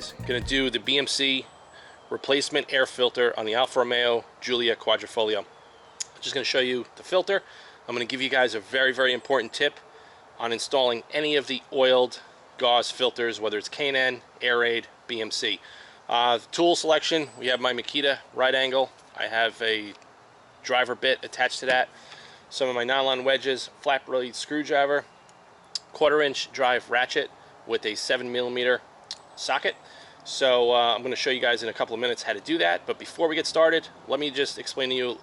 guys, gonna do the BMC replacement air filter on the Alfa Romeo Giulia Quadrifoglio. I'm just gonna show you the filter. I'm gonna give you guys a very important tip on installing any of the oiled gauze filters, whether it's K&N, Air-Aid, BMC. Tool selection, we have my Makita right angle. I have a driver bit attached to that. Some of my nylon wedges, flat blade screwdriver, 1/4-inch drive ratchet with a 7mm socket. So I'm going to show you guys in a couple of minutes how to do that. But before we get started, let me just explain to you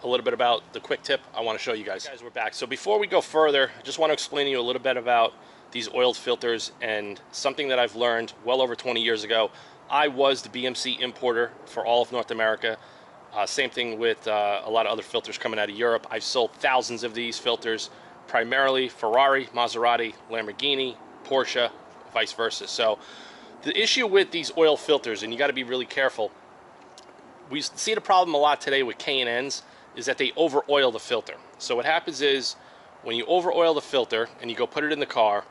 a little bit about the quick tip I want to show you guys. We're back. So before we go further, I just want to explain to you a little bit about these oiled filters and something that I've learned well over 20 years ago. I was the BMC importer for all of North America. Same thing with a lot of other filters coming out of Europe. I've sold thousands of these filters, primarily Ferrari, Maserati, Lamborghini, Porsche, vice versa. So the issue with these oil filters, and you got to be really careful, we see the problem a lot today with K&Ns, is that they over oil the filter. So what happens is when you over oil the filter and you go put it in the car,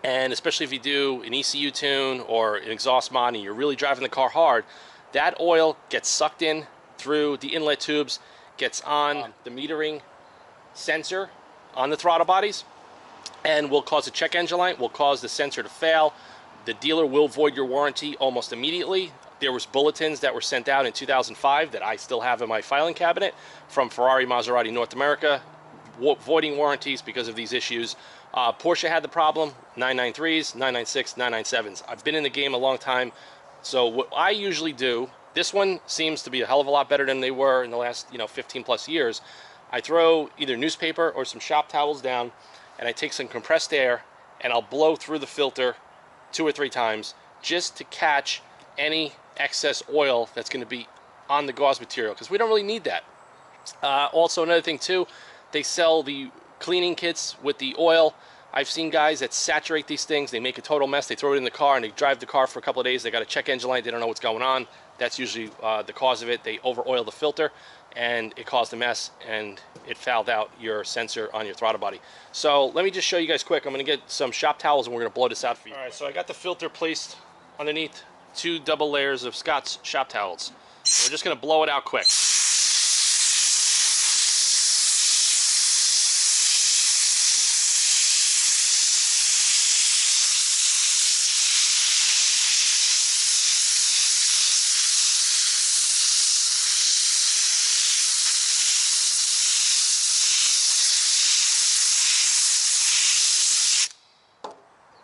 and especially if you do an ECU tune or an exhaust mod and you're really driving the car hard, that oil gets sucked in through the inlet tubes, gets on the metering sensor on the throttle bodies, and will cause a check engine light, will cause the sensor to fail. The dealer will void your warranty almost immediately. There was bulletins that were sent out in 2005 that I still have in my filing cabinet from Ferrari, Maserati, North America, voiding warranties because of these issues. Porsche had the problem, 993s, 996, 997s. I've been in the game a long time, so what I usually do, this one seems to be a hell of a lot better than they were in the last 15 plus years. I throw either newspaper or some shop towels down, and I take some compressed air and I'll blow through the filter 2 or 3 times just to catch any excess oil that's going to be on the gauze material, because we don't really need that. Also, another thing too, they sell the cleaning kits with the oil. I've seen guys that saturate these things, they make a total mess, they throw it in the car and they drive the car for a couple of days, they got a check engine light, they don't know what's going on. That's usually the cause of it. They over oil the filter and it caused a mess and it fouled out your sensor on your throttle body. So let me just show you guys quick. I'm going to get some shop towels and we're going to blow this out for you. Alright, so I got the filter placed underneath 2 double layers of Scott's shop towels. We're just going to blow it out quick.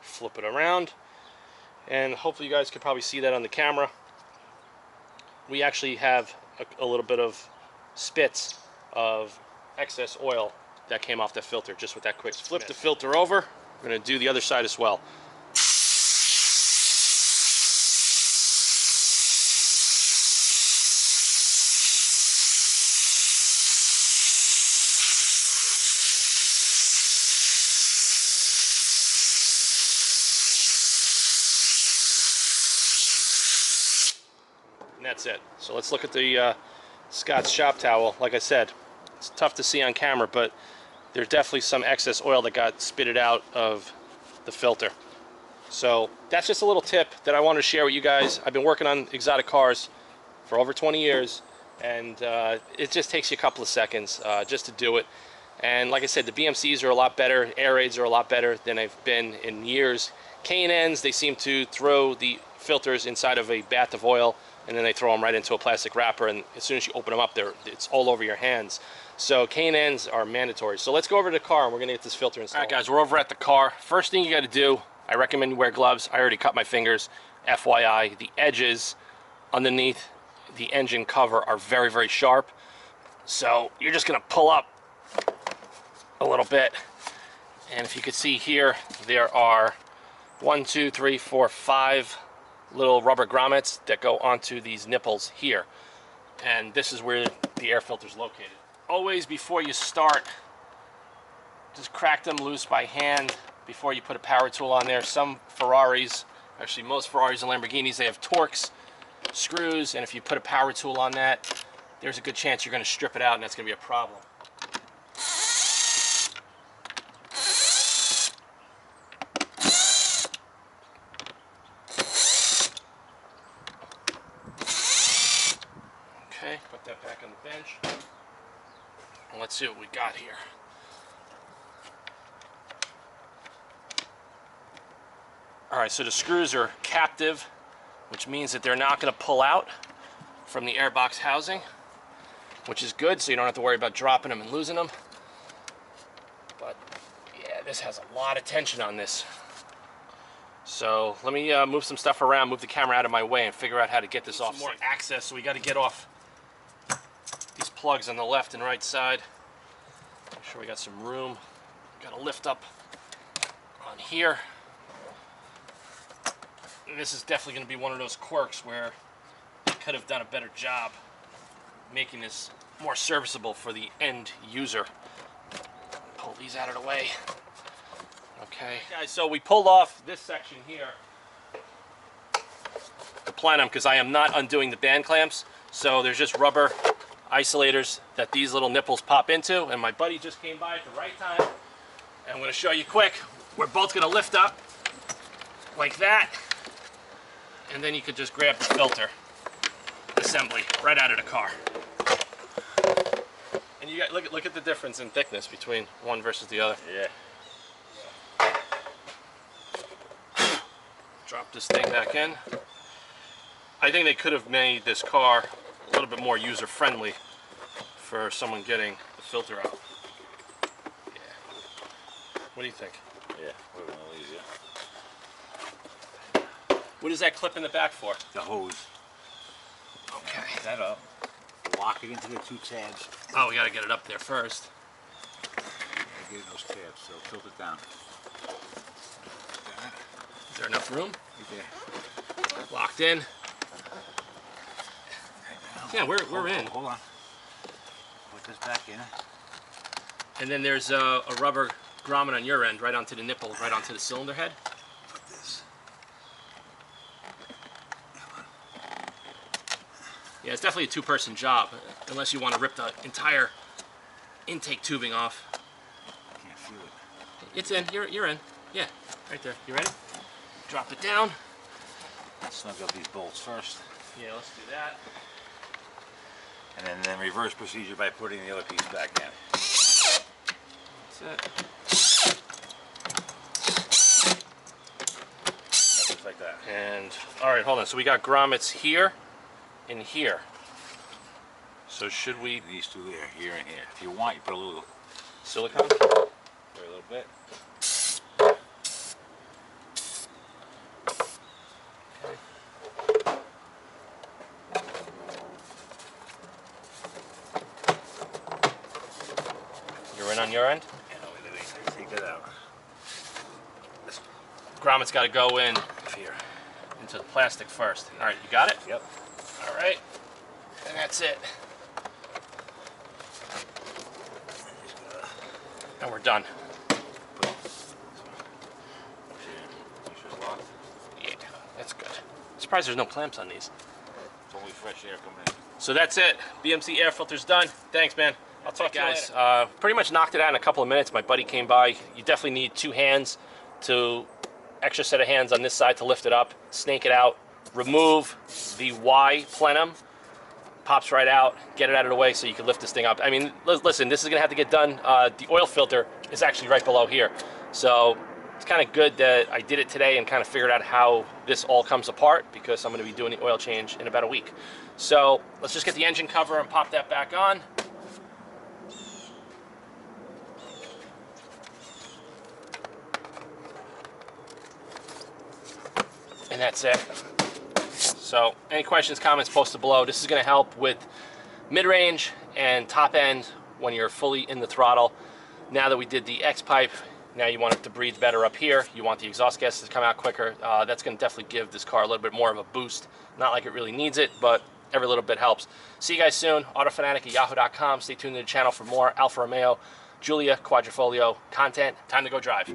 Flip it around, and hopefully you guys can probably see that on the camera. We actually have a little bit of spits of excess oil that came off the filter just with that quick flip. The filter over. We're going to do the other side as well. And that's it. So let's look at the Scott's shop towel. Like I said, it's tough to see on camera, but there's definitely some excess oil that got spitted out of the filter. So that's just a little tip that I wanted to share with you guys. I've been working on exotic cars for over 20 years, and it just takes you a couple of seconds just to do it. And like I said, the BMCs are a lot better, Air-Aids are a lot better than they've been in years. K&Ns, they seem to throw the filters inside of a bath of oil and then they throw them right into a plastic wrapper, and as soon as you open them up, it's all over your hands. So K&Ns are mandatory. So let's go over to the car and we're gonna get this filter installed. All right guys, we're over at the car. First thing you gotta do, I recommend you wear gloves. I already cut my fingers. FYI, the edges underneath the engine cover are very sharp. So you're just gonna pull up a little bit. And if you could see here, there are 1, 2, 3, 4, 5 little rubber grommets that go onto these nipples here. And this is where the air filter is located. Always before you start, just crack them loose by hand before you put a power tool on there. Some Ferraris, actually most Ferraris and Lamborghinis, they have Torx screws, and if you put a power tool on that, there's a good chance you're going to strip it out, and that's going to be a problem. let's see what we got here. Alright, so the screws are captive, which means that they're not going to pull out from the airbox housing, which is good, so you don't have to worry about dropping them and losing them. But yeah, this has a lot of tension on this. So let me move some stuff around, move the camera out of my way, and figure out how to get this off. Some more access, so we got to get off these plugs on the left and right side. Make sure we got some room. Got to lift up on here. And this is definitely going to be one of those quirks where I could have done a better job making this more serviceable for the end user. Pull these out of the way. Okay, guys, so we pulled off this section here, the plenum, because I am not undoing the band clamps. So there's just rubber isolators that these little nipples pop into, and my buddy just came by at the right time. And I'm going to show you quick. We're both going to lift up like that, and then you could just grab the filter assembly right out of the car. And you got, look at the difference in thickness between one versus the other. Yeah. Drop this thing back in. I think they could have made this car a little bit more user-friendly for someone getting the filter out. Yeah. What do you think? Yeah, a little easier. What is that clip in the back for? The hose. Okay. Pick that up. Lock it into the two tabs. Oh, we got to get it up there first. Get in those tabs, so tilt it down. Is there enough room? Right there. Locked in. Yeah, we're in. Hold on. Put this back in. And then there's a rubber grommet on your end, right onto the nipple, right onto the cylinder head. Put this. Yeah, it's definitely a two-person job, unless you want to rip the entire intake tubing off. I can't feel it. It's in. You're in. Yeah, right there. You ready? Drop it down. Snug up these bolts first. Yeah, let's do that. And then reverse procedure by putting the other piece back in. That's it. Just like that. And, all right, hold on. So we got grommets here and here. So should we... These two there, here and here. If you want, you put a little silicone? for a little bit. You're in on your end? Yeah, let me take that out. This grommet's got to go in here into the plastic first. All right, you got it? Yep. All right, and that's it. And we're done. Yeah, that's good. I'm surprised there's no clamps on these. It's only fresh air coming in. So that's it. BMC air filter's done. Thanks, man. I'll talk to you guys. Pretty much knocked it out in a couple of minutes. My buddy came by. You definitely need two hands extra set of hands on this side to lift it up, snake it out, remove the Y plenum, pops right out, get it out of the way so you can lift this thing up. I mean, listen, this is going to have to get done. The oil filter is actually right below here. So it's kind of good that I did it today and kind of figured out how this all comes apart, because I'm going to be doing the oil change in about a week. So let's just get the engine cover and pop that back on. And that's it. So any questions, comments, post it below. This is going to help with mid-range and top end when you're fully in the throttle. Now that we did the X-pipe, now you want it to breathe better up here. You want the exhaust gases to come out quicker. That's going to definitely give this car a little bit more of a boost. Not like it really needs it, but every little bit helps. See you guys soon. autofanatic@yahoo.com. Stay tuned to the channel for more Alfa Romeo Giulia Quadrifoglio content. Time to go drive.